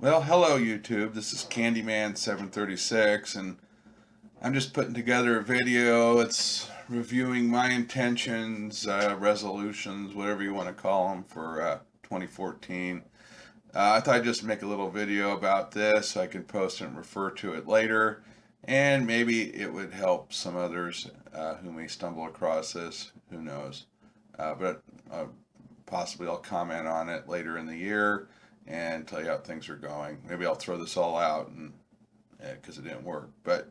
Well, hello YouTube. This is Candyman736, and I'm just putting together a video. It's reviewing my intentions, resolutions, whatever you want to call them, for 2014. I thought I'd just make a little video about this so I could post it and refer to it later, and maybe it would help some others who may stumble across this. Who knows? But possibly I'll comment on it later in the year and tell you how things are going. Maybe I'll throw this all out and because it didn't work. But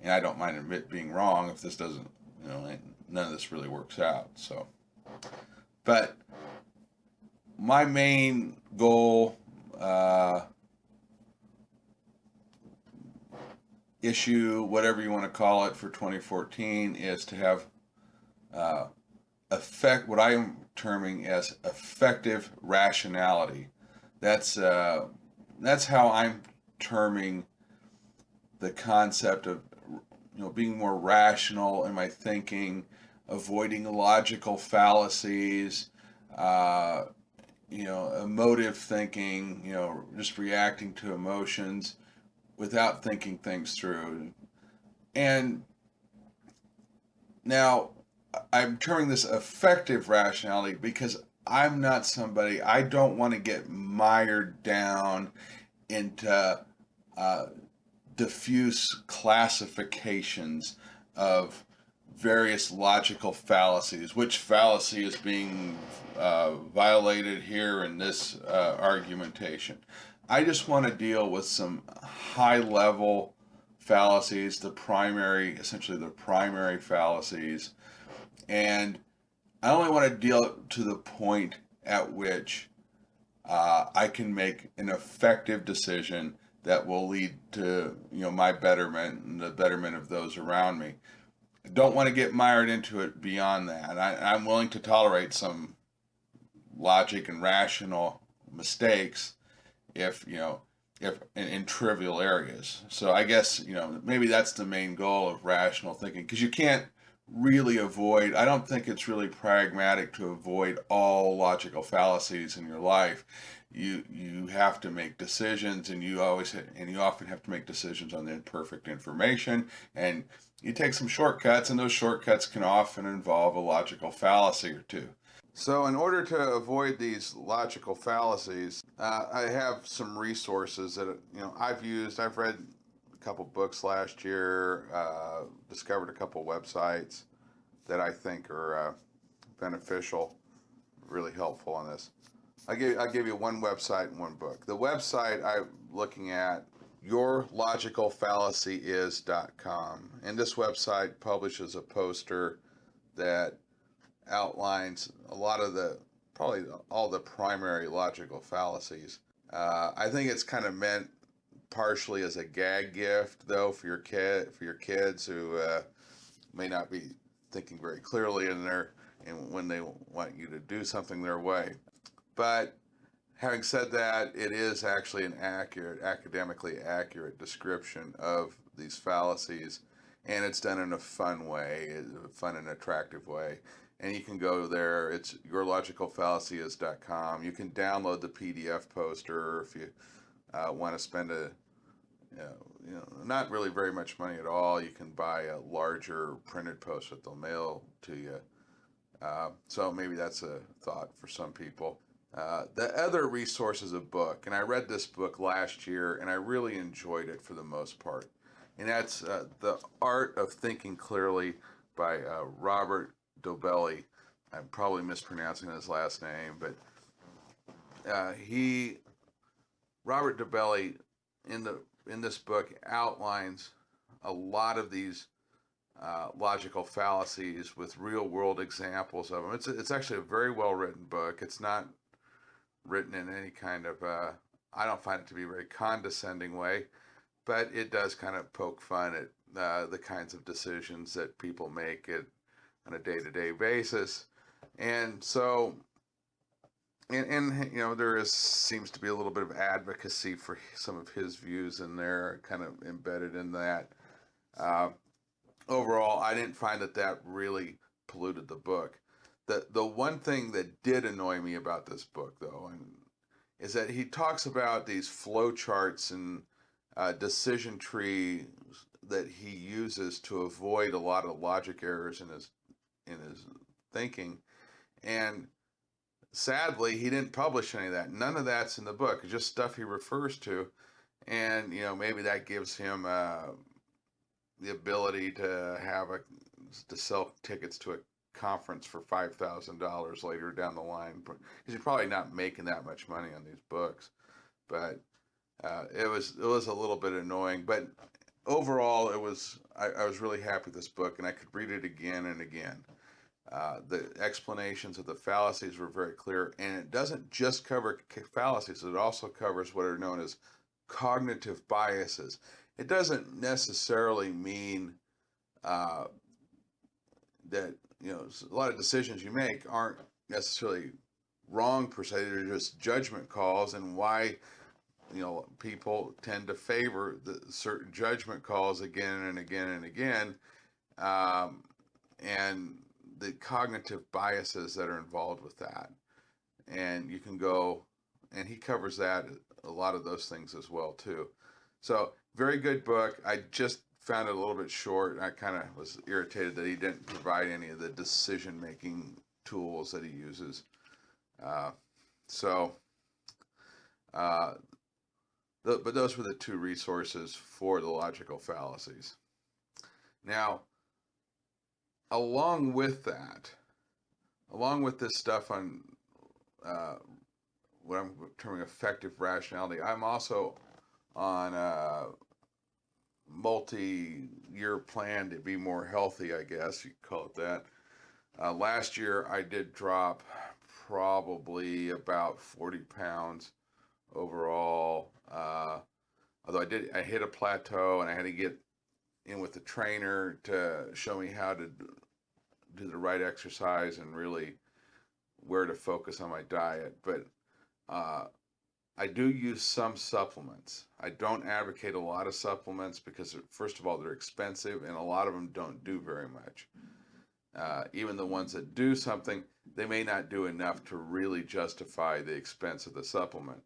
and I don't mind it being wrong if this doesn't, none of this really works out. So, but my main goal, issue, whatever you want to call it, for 2014 is to have what I am terming as effective rationality. That's how I'm terming the concept of being more rational in my thinking, avoiding logical fallacies, emotive thinking, just reacting to emotions without thinking things through. And now I'm terming this effective rationality because I'm not somebody, I don't want to get mired down into diffuse classifications of various logical fallacies. Which fallacy is being violated here in this argumentation? I just want to deal with some high level fallacies, essentially the primary fallacies, and I only want to deal to the point at which I can make an effective decision that will lead to my betterment and the betterment of those around me. I don't want to get mired into it beyond that. I'm willing to tolerate some logic and rational mistakes if in trivial areas. So I guess maybe that's the main goal of rational thinking, because you can't really avoid, I don't think it's really pragmatic to avoid all logical fallacies in your life. You have to make decisions, and you often have to make decisions on the imperfect information, and you take some shortcuts, and those shortcuts can often involve a logical fallacy or two. So in order to avoid these logical fallacies, I have some resources that I've used. I've read a couple books last year, discovered a couple websites that I think are beneficial, really helpful on this. I'll give you one website and one book. The website I'm looking at, yourlogicalfallacyis.com, and this website publishes a poster that outlines a lot of probably all the primary logical fallacies. I think it's kind of meant partially as a gag gift, though, for your kids who may not be thinking very clearly when they want you to do something their way. But having said that, it is actually an academically accurate description of these fallacies, and it's done in a fun way, a fun and attractive way. And you can go there. It's yourlogicalfallacyis.com. You can download the PDF poster if you want to spend not really very much money at all. You can buy a larger printed poster that they'll mail to you. So maybe that's a thought for some people. The other resource is a book, and I read this book last year, and I really enjoyed it for the most part. And that's The Art of Thinking Clearly by Robert Dobelli. I'm probably mispronouncing his last name, but Robert Dobelli, in this book, outlines a lot of these logical fallacies with real world examples of them. It's actually a very well written book. It's not written in any kind of I don't find it to be a very condescending way, but it does kind of poke fun at the kinds of decisions that people make on a day-to-day basis. And so there seems to be a little bit of advocacy for some of his views in there, kind of embedded in that. Overall, I didn't find that really polluted the book. The one thing that did annoy me about this book, though, and is that he talks about these flow charts and decision trees that he uses to avoid a lot of logic errors in his thinking. And sadly, he didn't publish any of that. None of that's in the book. It's just stuff he refers to, and maybe that gives him the ability to sell tickets to a conference for $5,000 later down the line, because he's probably not making that much money on these books. But it was a little bit annoying. But overall, I was really happy with this book, and I could read it again and again. The explanations of the fallacies were very clear, and it doesn't just cover fallacies, it also covers what are known as cognitive biases. It doesn't necessarily mean that a lot of decisions you make aren't necessarily wrong per se. They're just judgment calls, and why people tend to favor the certain judgment calls again and again and again, and the cognitive biases that are involved with that. And you can go, and he covers that, a lot of those things as well too. So very good book. I just found it a little bit short. I kind of was irritated that he didn't provide any of the decision-making tools that he uses. But those were the two resources for the logical fallacies. Now, along with this stuff on what I'm terming effective rationality, I'm also on a multi-year plan to be more healthy, I guess you could call it that. Last year, I did drop probably about 40 pounds overall. Although I hit a plateau, and I had to get in with the trainer to show me how to do the right exercise and really where to focus on my diet. But I do use some supplements. I don't advocate a lot of supplements because, first of all, they're expensive, and a lot of them don't do very much. Even the ones that do something, they may not do enough to really justify the expense of the supplement.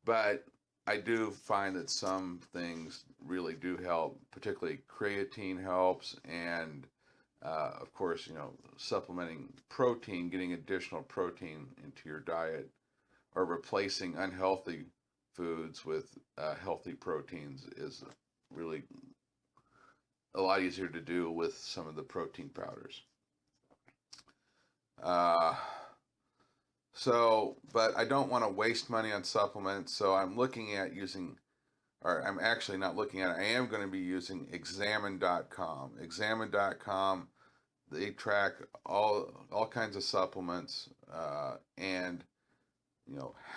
But I do find that some things really do help, particularly creatine helps, and of course, supplementing protein, getting additional protein into your diet, or replacing unhealthy foods with healthy proteins is really a lot easier to do with some of the protein powders. But I don't want to waste money on supplements, so I'm looking at using, or I'm actually not looking at it, I am going to be using Examine.com. Examine.com, they track all kinds of supplements, and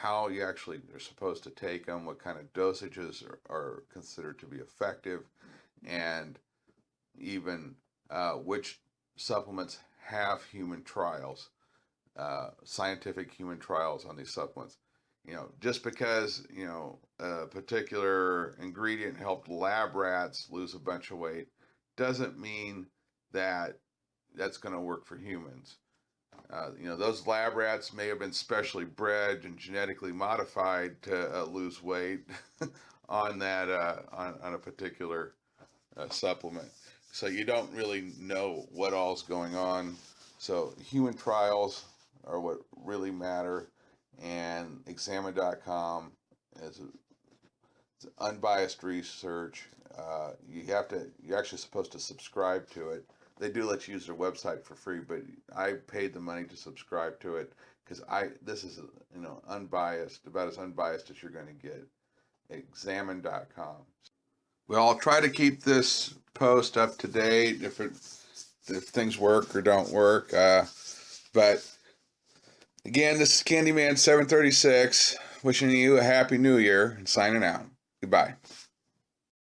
how you actually are supposed to take them, what kind of dosages are considered to be effective, and even which supplements have human trials, scientific human trials on these supplements. Just because a particular ingredient helped lab rats lose a bunch of weight doesn't mean that that's going to work for humans. Those lab rats may have been specially bred and genetically modified to lose weight on that on a particular supplement. So you don't really know what all's going on. So human trials are what really matter, and Examine.com is unbiased research. You're actually supposed to subscribe to it. They do let you use their website for free, but I paid the money to subscribe to it because this is unbiased, about as unbiased as you're going to get. Examine.com. Well, I'll try to keep this post up to date if things work or don't work. But again, this is Candyman 736 wishing you a happy new year and signing out. Goodbye.